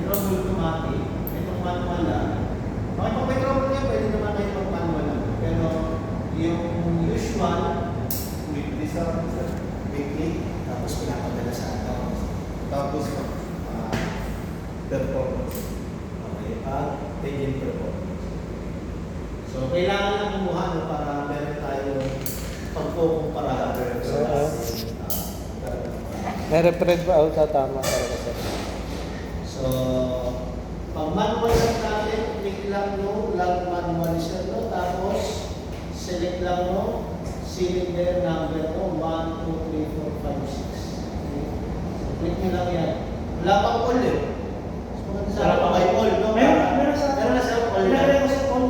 trouble automatic, itong manual lang. Okay, kung may trouble kayo, pwede naman kayo mag-manual lang. Pero yung usual, weekly sa weekly, tapos pinapadala sa account. Tapos performance. Okay, agent performance. So, kailangan lang kumuha para meron tayo pagkukumpara sa May-reprint ba? O, tama. So, pag manual lang natin, click lang no, log manual siya no, tapos select lang no, cylinder number no, 1, 2, 3, 4, 5, 6. Okay. So, click nyo lang yan. Wala pang all eh. Sarap pa kayo all, no? Meron na sa all. Meron na sa all.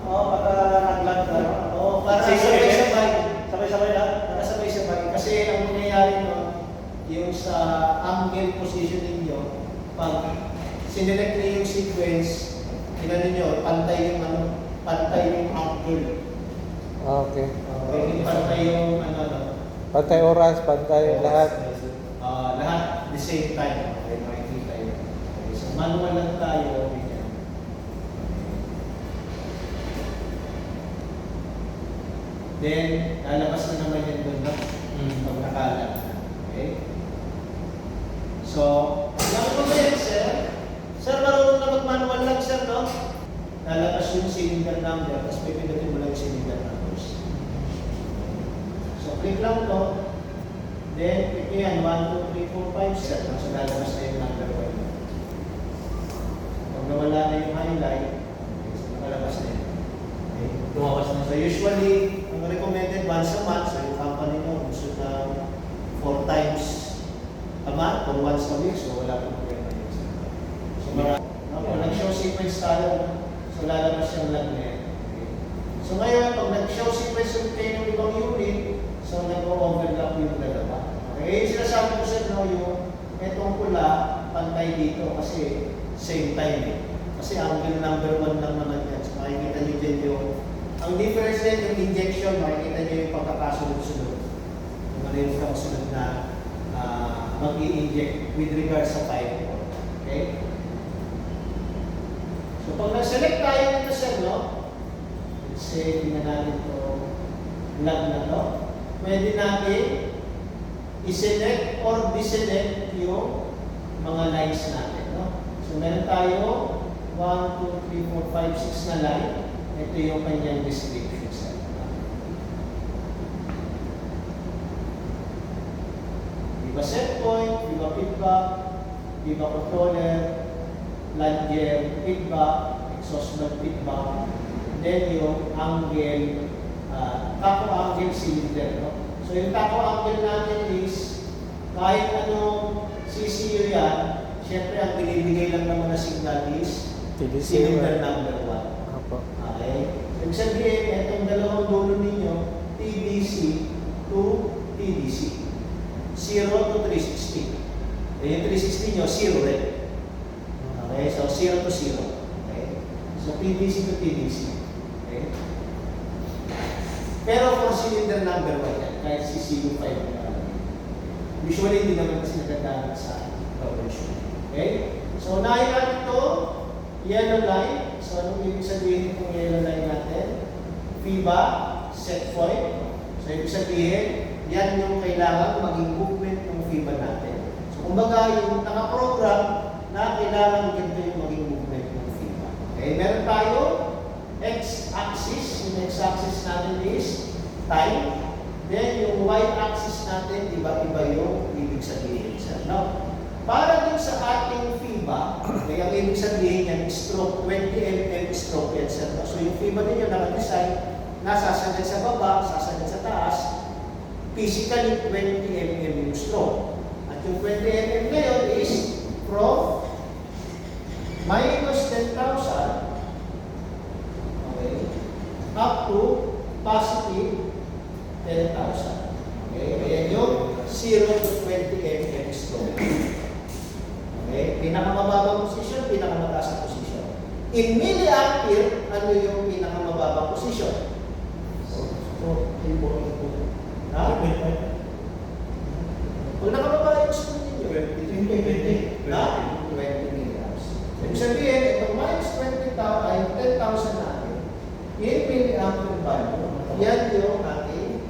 Oo, baka nag-log ka. Oo, para sabay-sabay. Sabay-sabay lang. Para sabay-sabay. Kasi ang nangyayari no, yung sa angle positioning nyo, pag sinelect niyo yung sequence, tinanong nyo, pantay yung angle. Okay. Okay, pantay yung Pantay oras, pantay lahat. Lahat the same time. Okay, makikita yun. Okay, so manual lang tayo. Then, lalabas na naman yan doon na pag nakalat. Okay? So, alam mo ba yan, sir? Sir, marunong na mag-manual lang, sir, no? Lalabas yung cylinder number, tapos pipindutin mo lang yung cylinder numbers. So, click lang to. Then, click nyo yan, 1, 2, 3, 4, 5, sir. So, lalabas na yung number 1. Pag nawala na yung highlight, so, nakalabas na yun. Okay? Tumakas na. So, usually, ang recommended once a month, so yung company mo, gusto na 4 times a month or once a week, so wala pong problema yun. So, kung nag-show sequence tayo, so lalabas yung lag na yan. Okay. So ngayon, pag nag-show sequence kayo ng ibang unit, so nag-overlap yung dalawa. Okay, sinasabi ko sa inyo yung etong pula, pantay dito kasi same time eh. Kasi angle number 1 lang naman yan. So makikita nyo dyan yung, ang difference din yung injection, makikita nyo yung pagkakasunod-sunod. Yung ano yung kasunod na mag-i-inject with regards sa pipe. Okay? So, pag nag-select tayo nito sir, no? Let's say, tingnan natin ito, log na to. Pwede natin i-select or deselect yung mga lines natin, no? So, meron tayo 1, 2, 3, 4, 5, 6 na line. Ito yung kanyang description sir. Viva set point, Viva feedback, Viva controller, plunger feedback, exhaust valve feedback, then yung angle, taco angle cylinder. No? So yung taco angle natin is, kahit anong CCU yan, syempre ang binibigay lang naman na signal is cylinder number 1. Okay? Ibig sabihin, itong dalawang dulo ninyo, TDC to TDC. 0 to 360. Yung 360 nyo, 0 rin. Okay, so 0 to 0. Okay? So TDC to TDC. Okay? Pero for cylinder number 1 yan, kahit CCU5 na. Usually, hindi naman kasi nagandaan sa troubleshoot. Okay? So, unahin natin ito, yellow line. So, anong ibig sabihin itong yellow line natin? FIBA, set point. So, ibig sabihin, yan yung kailangan maging movement ng FIBA natin. So, kumbaga, yung nakaprogram na kailangan ganito yung maging movement ng FIBA. Okay, meron tayo x-axis. Yung x-axis natin is time. Then, yung y-axis natin, iba-iba yung ibig sabihin. No? Para din sa ating FIBA, okay, ang ibig sabihin yan, stroke, 20 mm stroke yan. So, yung FIBA ninyo naka-design, nasasagad sa baba, sasagad sa taas, physically 20 mm yung stroke. At yung 20 mm ngayon is from minus 10,000 okay, up to positive 10,000. Okay, kaya yung 0 to 20 mm stroke. Okay, pinakamababang posisyon, pinakamataas na posisyon. In milliampere, ano yung pinakamababang posisyon? Ha? Kung nakababa yung spoon ninyo, 20 milliamps. damper value. Yan yung ating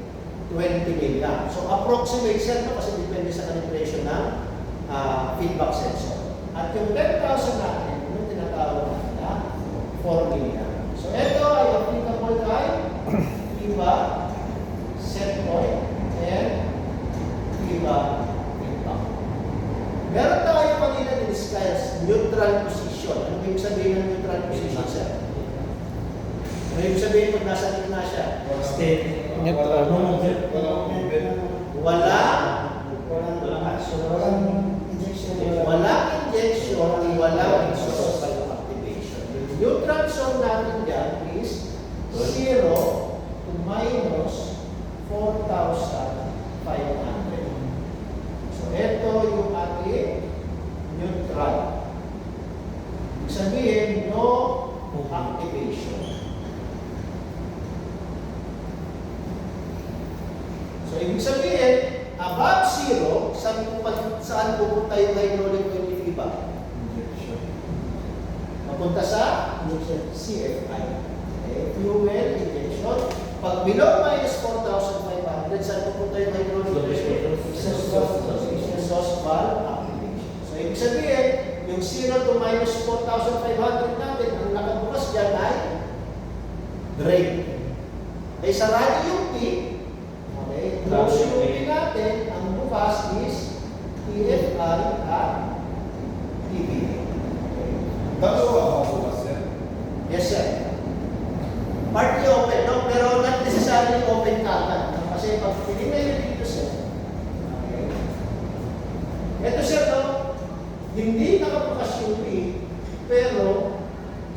20 mil lang. So approximate siya no? Kasi depende sa calibration ng feedback sensor. At yung 10,000 natin, yung tinatawag na 4 mil lang. So ito ay applicable kay feedback, set point, and feedback. Meron tayo kanina din-discuss neutral position. Ano ibig sabihin ng neutral position, sir? Ano ibig sabihin pag nasa gitna siya? Steady. Neutral. Walang injection, walang exhaust activation. Yung neutral zone natin dyan is 0 to minus 4,500. So, ito yung ating neutral. Ibig sabihin, no activation. So, ibig sabihin, above 0, saan pupunta yung hydraulic oil feedback? Mapunta sa CFI. Okay. Fuel injection. Pag below minus 4,500, saan pupunta yung hydraulic oil? Exhaust valve activation. So, ibig sabihin, yung 0 to minus 4,500 natin, ang nakabukas dyan ay drain. Ay sarado yung P. Okay. Close yung P natin, ang bukas is TFI at TBA. Yes, sir. Partly open, no? Pero not necessarily open kagad. No? Kasi pag tinignan nyo dito, sir. Okay. Ito, sir, no? Hindi nakabukas yung P, pero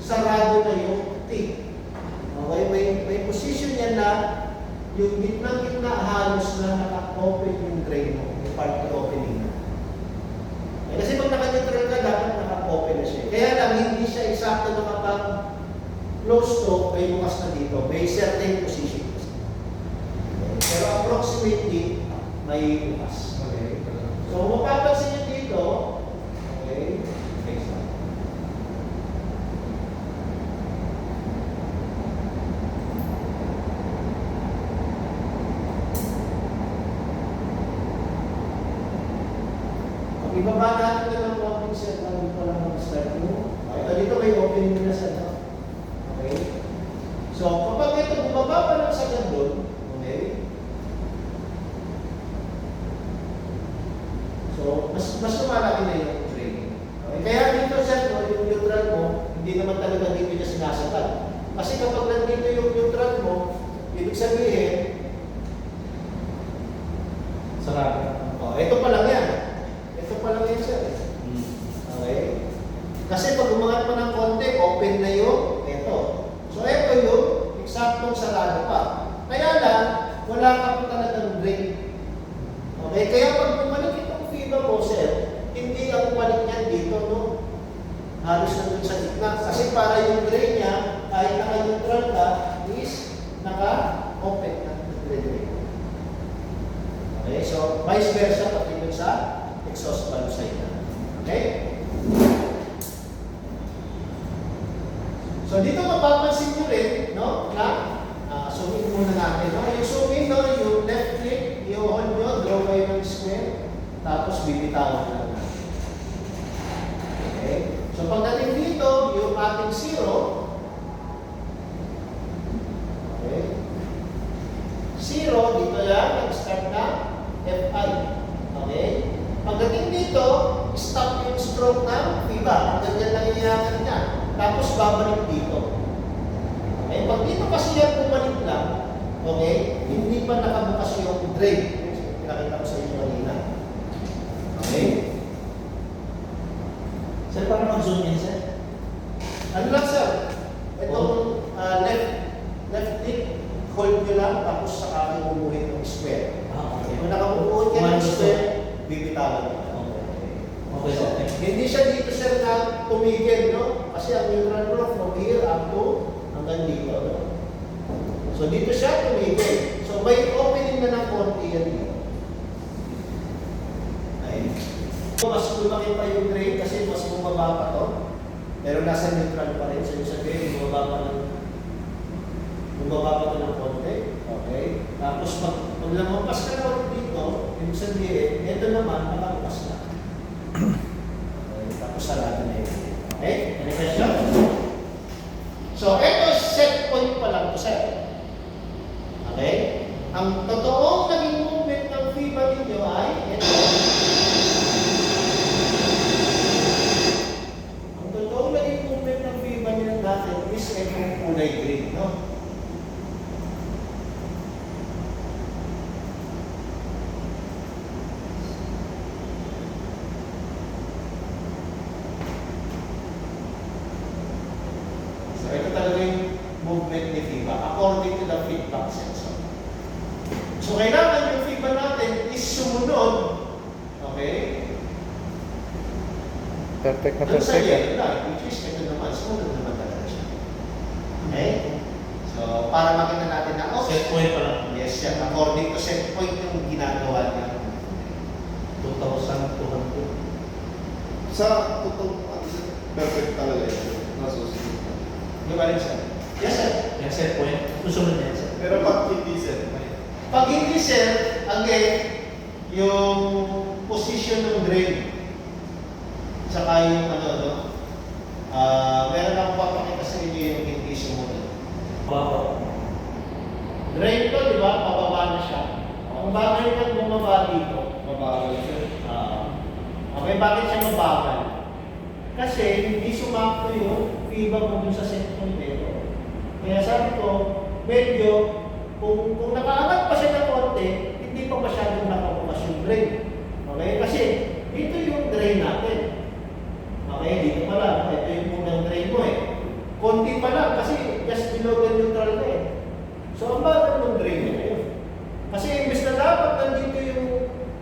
sarado na yung T. Okay, may position yan na yung gitna halos na naka-open yung drain mo, yung partly opening na. Kasi pag naka-neutral ka, dapat naka-open na siya. Kaya lang, hindi siya eksakto nakapag-close to, may bukas na dito. May certain position. Okay. Pero approximately, may bukas. Okay. So, mapapansin nyo dito, okay, ibaba natin na ng opening set na dito lang mag-start mo. Okay, dito may opening na set. Okay? So, kapag ito, bumaba pa lang sa gandun, okay? So, mas lumalaki na yung drain. Okay? Kaya dito set mo, yung neutral mo, hindi naman talaga dito niya sinasakal. Kasi kapag nandito yung neutral mo, ibig sabihin, Sarap. oh, ito pa lang yan. Ito pa lang yan, sir. Okay? Kasi pag umangat pa ng konti, open na yung ito. So, ito yung eksaktong sarado pa. Kaya lang, wala ka po talagang drain. Okay? Kaya pag bumalik itong FIBA mo, sir, hindi ang bumalik niyan dito, no? Halos na dun sa gitna. Kasi para yung drain niya, kahit naka-neutral ka, is naka-open na. Okay? So, vice versa, pati dun sa exhaust valve side na. Okay? So dito mapapansin nyo rin, no, na zoom in muna natin. No? Yung zoom in, no, yung left click, i-hold nyo, draw kayo ng square, tapos bibitawan lang natin. Okay? So pagdating dito, yung ating 0, okay? 0, dito yan, nag-start na FI. Okay? Pagdating dito, stop yung stroke ng FIBA. Hanggang yan lang iyangan niya. Tapos babalik dito. Okay? Pag dito kasi yan bumalik lang, okay, hindi pa nakabukas yung drain. Pinakita ko sa inyo kanina. Okay? Sir, paano mag-zoom in, sir? Ano lang, sir? Itong left click, hold nyo lang, tapos saka kayo bumuhin ng square. Okay. Kung nakabubuhin ka ng square, bibitawan niya. Okay, sir. Hindi siya dito, sir, na tumigil, no? Kasi ang neutral flow from here up to hanggang dito, no? So, dito siya tumigil. So, may opening na ng konti yan dito. Ay. So, mas lumaki pa yung drain kasi mas bumaba pa to. Pero nasa neutral pa rin. So, yung sabihin, bumaba pa ng bumaba pa ito ng konti. Okay? Tapos pag lumampas ka na ulit dito, ibig sabihin, ito naman, nakabukas na. Okay? Tapos sarado na yun. Okay? Any question? So, ito set point pa lang to sir. Okay? Ang totoong naging movement ng FIBA ninyo ay ito. Ang totoong naging movement ng FIBA ninyo natin is itong kulay green, no? So, ito talaga yung movement ni FIBA according to the feedback sensor. So, kailangan yung FIBA natin is sumunod, okay? Perfect na Doon sa perfect. yellow line, which is ito naman, sumunod naman talaga siya. Okay? So, para makita natin na, oh, Set point pa lang. yes, yan. According to set point yung ginagawa niya. 2,200. Sa totoo, perfect talaga yun. Nasusunod ka. Di ba rin siya? Yes, sir. Yung set point, susunod niya sir. Pero pag hindi set, may Pag hindi, sir, again, yung position ng drain, tsaka yung ano, no? Meron akong papakita sa inyo yung hindi sumunod. Wow. Drain ko, di ba? Pababa na siya. Ang bagay na bumaba dito. mabagal siya. Okay, bakit siya mabagal? Kasi hindi sumakto yung FIBA mo dun sa set point nito. Kaya sabi ko, medyo, kung nakaangat pa siya ng konti, hindi pa masyadong nakabukas yung drain. Okay? Kasi dito yung drain natin. Okay, dito pa lang. Ito yung unang drain mo eh. Konti pa lang kasi just below the neutral na eh. So, ang bagal ng drain mo ngayon. Kasi imbes na dapat nandito yung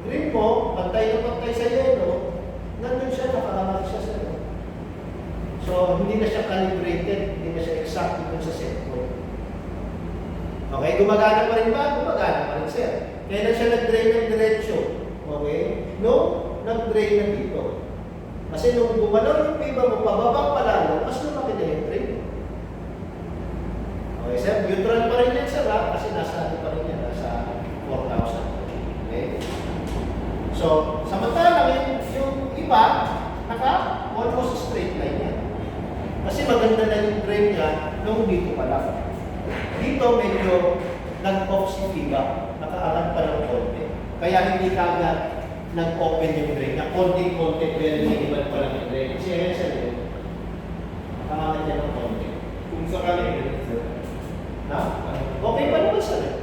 drain mo, pantay na pantay sa yellow, nandun siya, nakaangat siya sa So, hindi na siya calibrated, hindi na siya exact dun sa set point. Okay, gumagana pa rin ba? Gumagana pa rin sir. Kaya na siya nag-drain ng diretsyo. Okay? No, nag-drain na dito. Kasi nung gumalaw yung FIBA mo, pababa pa lalo, mas lumaki na yung drain. Okay sir, neutral pa rin yan sir ha? Kasi nasa ano pa rin yan, nasa 4,000. Okay? So, samantalang yung iba, almost straight line yan. Kasi maganda na yung drain niya nung dito pa lang. Dito medyo nag-off si FIBA, nakaangat pa ng konti. Kaya hindi kagad nag-open yung drain. Na konti-konti, pero niliban pa lang yung drain. Kasi ayan siya rin. Nakaangat niya ng konti. Kung sakali, Na? Okay pa naman siya rin.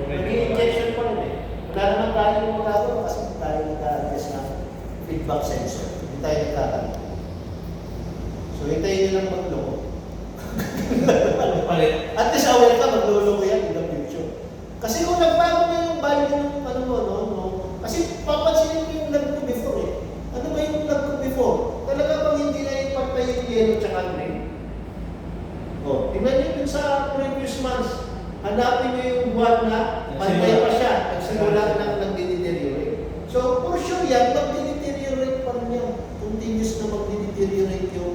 Nag-i-injection pa rin eh. Wala naman tayo yung magagawa kasi hindi tayo nag-a-adjust ng feedback sensor. Hindi tayo nagkakalit. So, hintayin nyo lang magloko. Palit. At least aware ka, magluloko yan in the future. Kasi kung nagbago na yung value ng ano mo, no? Kasi papansinin mo yung lag ko before eh. Ano ba yung lag ko before? Talaga bang hindi na yung pantay yung yellow tsaka green? O, tingnan nyo dun sa previous months. Hanapin nyo yung buwan na pantay pa siya. Nagsimula na nag-deteriorate. So, for sure yan, mag-deteriorate pa rin yan. Continuous na mag-deteriorate yung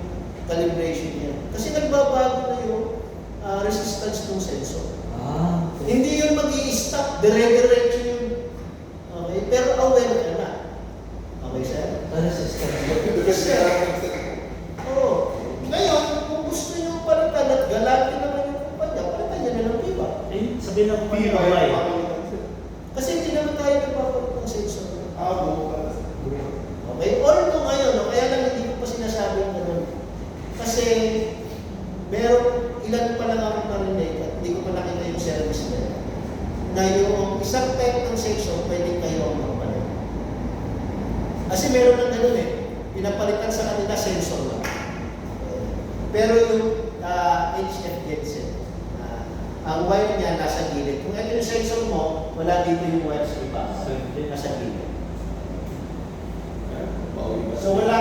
calibration niya. Kasi nagbabago na yung resistance ng sensor. Hindi yun mag-i-stop, dire-diretso yun. Okay? Pero aware ka na. Okay, sir? Resistance. Oo. Ngayon, kung gusto nyo palitan at galatin naman yung kumpanya, palitan nyo na ng FIBA. Eh, sabihin lang kung Piba ano yung ba pakalitan siya. Kasi hindi naman tayo nagpapalit ng sensor. Buo ka. Okay? Although ngayon, no, kaya lang hindi ko pa sinasabi yung ganun. Kasi, meron ilan pa lang ako narinig at hindi ko pa nakita yung service nila na yung isang type ng sensor pwede kayo ang magpalit. Kasi meron ng ganun eh, pinapalitan sa kanila sensor lang. Pero yung HF Genset, ang wire niya nasa gilid. Kung ito yung sensor mo, wala dito yung wire sa iba. Nasa gilid. Bawi ba? So wala